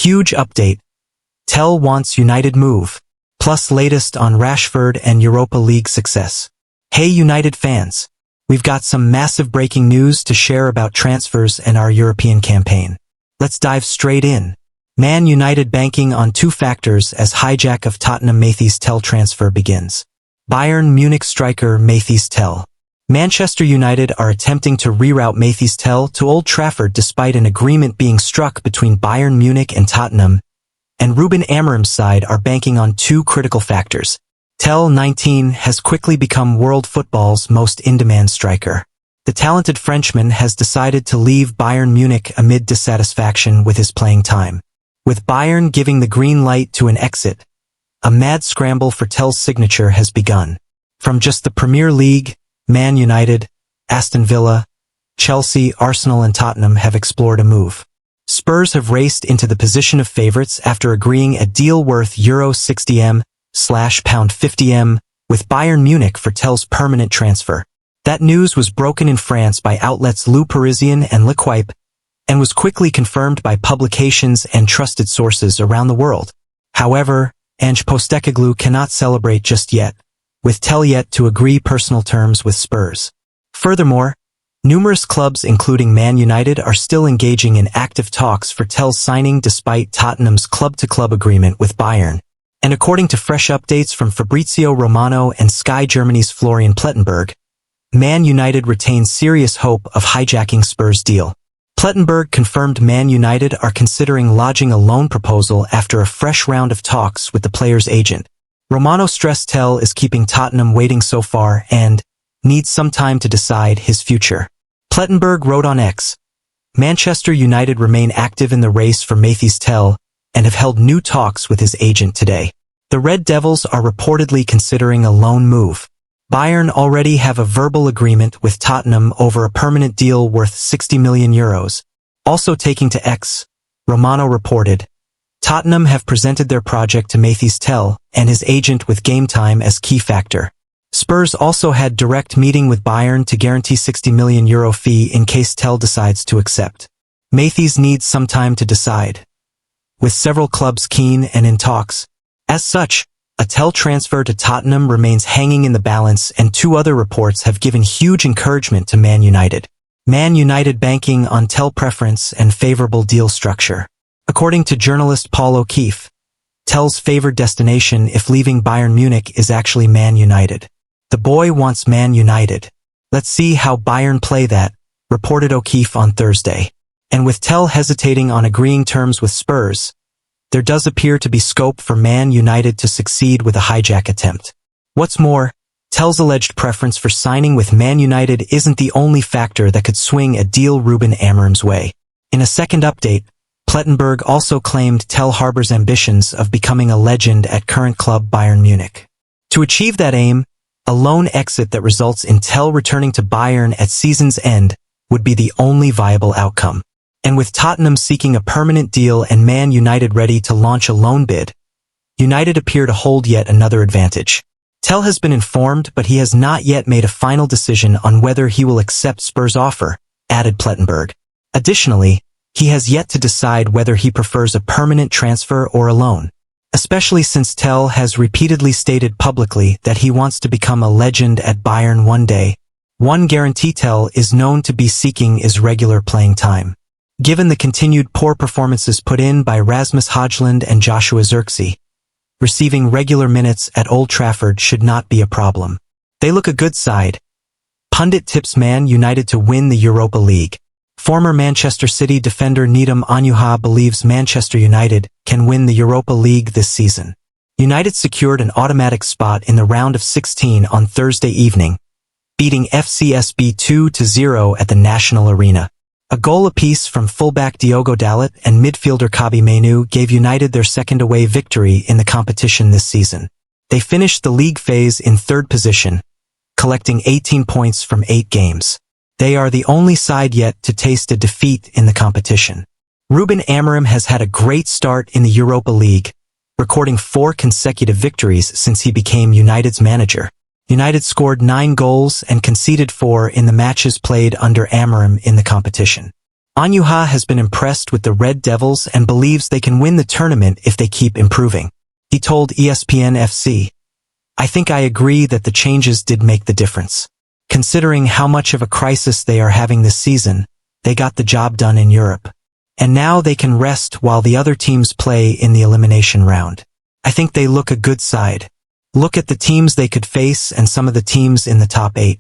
Huge update. Tell wants United move. Plus latest on Rashford and Europa League success. Hey United fans. We've got some massive breaking news to share about transfers and our European campaign. Let's dive straight in. Man United banking on two factors as hijack of Tottenham Mathys Tel transfer begins. Bayern Munich striker Mathys Tel. Manchester United are attempting to reroute Mathys Tel to Old Trafford despite an agreement being struck between Bayern Munich and Tottenham, and Ruben Amorim's side are banking on two critical factors. Tel, 19, has quickly become world football's most in-demand striker. The talented Frenchman has decided to leave Bayern Munich amid dissatisfaction with his playing time. With Bayern giving the green light to an exit, a mad scramble for Tel's signature has begun. From just the Premier League, Man United, Aston Villa, Chelsea, Arsenal and Tottenham have explored a move. Spurs have raced into the position of favourites after agreeing a deal worth €60m/£50m with Bayern Munich for Tel's permanent transfer. That news was broken in France by outlets Le Parisien and L'Equipe, and was quickly confirmed by publications and trusted sources around the world. However, Ange Postecoglou cannot celebrate just yet, with Tel yet to agree personal terms with Spurs. Furthermore, numerous clubs including Man United are still engaging in active talks for Tel's signing despite Tottenham's club-to-club agreement with Bayern. And according to fresh updates from Fabrizio Romano and Sky Germany's Florian Plettenberg, Man United retains serious hope of hijacking Spurs' deal. Plettenberg confirmed Man United are considering lodging a loan proposal after a fresh round of talks with the player's agent. Romano stressed Tel is keeping Tottenham waiting so far and needs some time to decide his future. Plettenberg wrote on X, Manchester United remain active in the race for Mathys Tel and have held new talks with his agent today. The Red Devils are reportedly considering a loan move. Bayern already have a verbal agreement with Tottenham over a permanent deal worth €60 million. Also taking to X, Romano reported, Tottenham have presented their project to Mathys Tel and his agent with game time as key factor. Spurs also had direct meeting with Bayern to guarantee €60 million fee in case Tel decides to accept. Mathys needs some time to decide, with several clubs keen and in talks. As such, a Tel transfer to Tottenham remains hanging in the balance, and two other reports have given huge encouragement to Man United. Man United banking on Tel preference and favorable deal structure. According to journalist Paul O'Keefe, Tel's favored destination if leaving Bayern Munich is actually Man United. The boy wants Man United. Let's see how Bayern play that, reported O'Keefe on Thursday. And with Tel hesitating on agreeing terms with Spurs, there does appear to be scope for Man United to succeed with a hijack attempt. What's more, Tel's alleged preference for signing with Man United isn't the only factor that could swing a deal Ruben Amorim's way. In a second update, Plettenberg also claimed Tel harbors ambitions of becoming a legend at current club Bayern Munich. To achieve that aim, a loan exit that results in Tel returning to Bayern at season's end would be the only viable outcome. And with Tottenham seeking a permanent deal and Man United ready to launch a loan bid, United appear to hold yet another advantage. Tel has been informed, but he has not yet made a final decision on whether he will accept Spurs' offer, added Plettenberg. Additionally, he has yet to decide whether he prefers a permanent transfer or a loan, especially since Tel has repeatedly stated publicly that he wants to become a legend at Bayern one day. One guarantee Tel is known to be seeking is regular playing time. Given the continued poor performances put in by Rasmus Højlund and Joshua Zirkzee, receiving regular minutes at Old Trafford should not be a problem. They look a good side. Pundit tips Man United to win the Europa League. Former Manchester City defender Needham Onuha believes Manchester United can win the Europa League this season. United secured an automatic spot in the round of 16 on Thursday evening, beating FCSB 2-0 at the National Arena. A goal apiece from fullback Diogo Dalot and midfielder Kabi Mainoo gave United their second away victory in the competition this season. They finished the league phase in third position, collecting 18 points from 8 games. They are the only side yet to taste a defeat in the competition. Ruben Amorim has had a great start in the Europa League, recording 4 consecutive victories since he became United's manager. United scored 9 goals and conceded 4 in the matches played under Amorim in the competition. Anyuha has been impressed with the Red Devils and believes they can win the tournament if they keep improving. He told ESPN FC, "I think I agree that the changes did make the difference. Considering how much of a crisis they are having this season, they got the job done in Europe. And now they can rest while the other teams play in the elimination round. I think they look a good side. Look at the teams they could face and some of the teams in the top 8.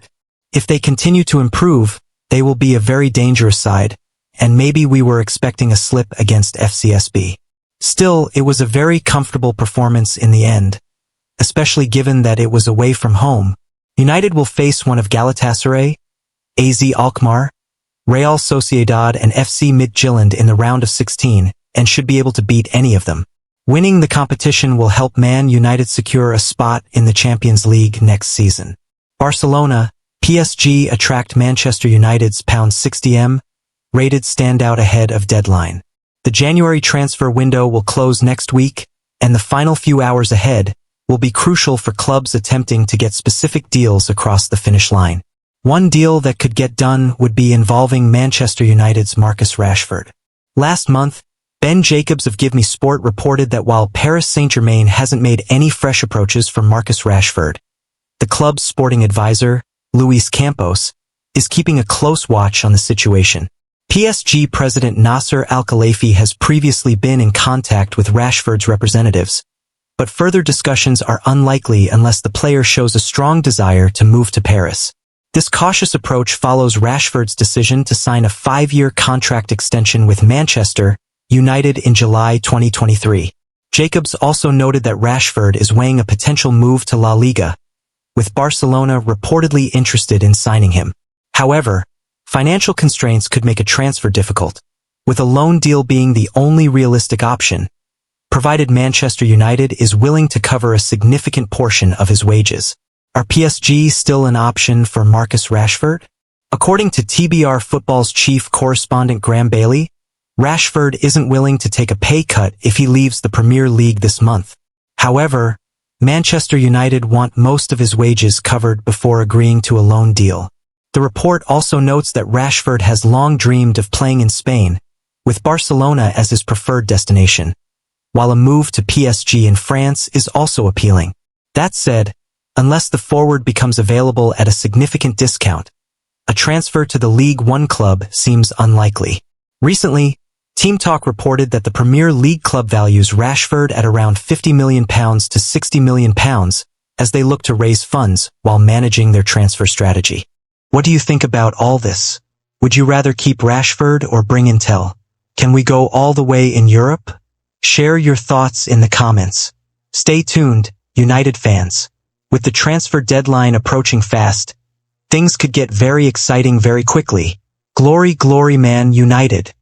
If they continue to improve, they will be a very dangerous side, and maybe we were expecting a slip against FCSB. Still, it was a very comfortable performance in the end, especially given that it was away from home. United will face one of Galatasaray, AZ Alkmaar, Real Sociedad and FC Midtjylland in the round of 16, and should be able to beat any of them. Winning the competition will help Man United secure a spot in the Champions League next season. Barcelona, PSG attract Manchester United's £60M, rated standout ahead of deadline. The January transfer window will close next week, and the final few hours ahead will be crucial for clubs attempting to get specific deals across the finish line. One deal that could get done would be involving Manchester United's Marcus Rashford. Last month, Ben Jacobs of Give Me Sport reported that while Paris Saint-Germain hasn't made any fresh approaches for Marcus Rashford, the club's sporting advisor, Luis Campos, is keeping a close watch on the situation. PSG president Nasser Al-Khelaifi has previously been in contact with Rashford's representatives, but further discussions are unlikely unless the player shows a strong desire to move to Paris. This cautious approach follows Rashford's decision to sign a 5-year contract extension with Manchester United in July 2023. Jacobs also noted that Rashford is weighing a potential move to La Liga, with Barcelona reportedly interested in signing him. However, financial constraints could make a transfer difficult, with a loan deal being the only realistic option, provided Manchester United is willing to cover a significant portion of his wages. Are PSG still an option for Marcus Rashford? According to TBR Football's chief correspondent Graham Bailey, Rashford isn't willing to take a pay cut if he leaves the Premier League this month. However, Manchester United want most of his wages covered before agreeing to a loan deal. The report also notes that Rashford has long dreamed of playing in Spain, with Barcelona as his preferred destination, while a move to PSG in France is also appealing. That said, unless the forward becomes available at a significant discount, a transfer to the League One club seems unlikely. Recently, Team Talk reported that the Premier League club values Rashford at around £50 million to £60 million as they look to raise funds while managing their transfer strategy. What do you think about all this? Would you rather keep Rashford or bring in Tel? Can we go all the way in Europe? Share your thoughts in the comments. Stay tuned, United fans. With the transfer deadline approaching fast, things could get very exciting very quickly. Glory, glory, Man United!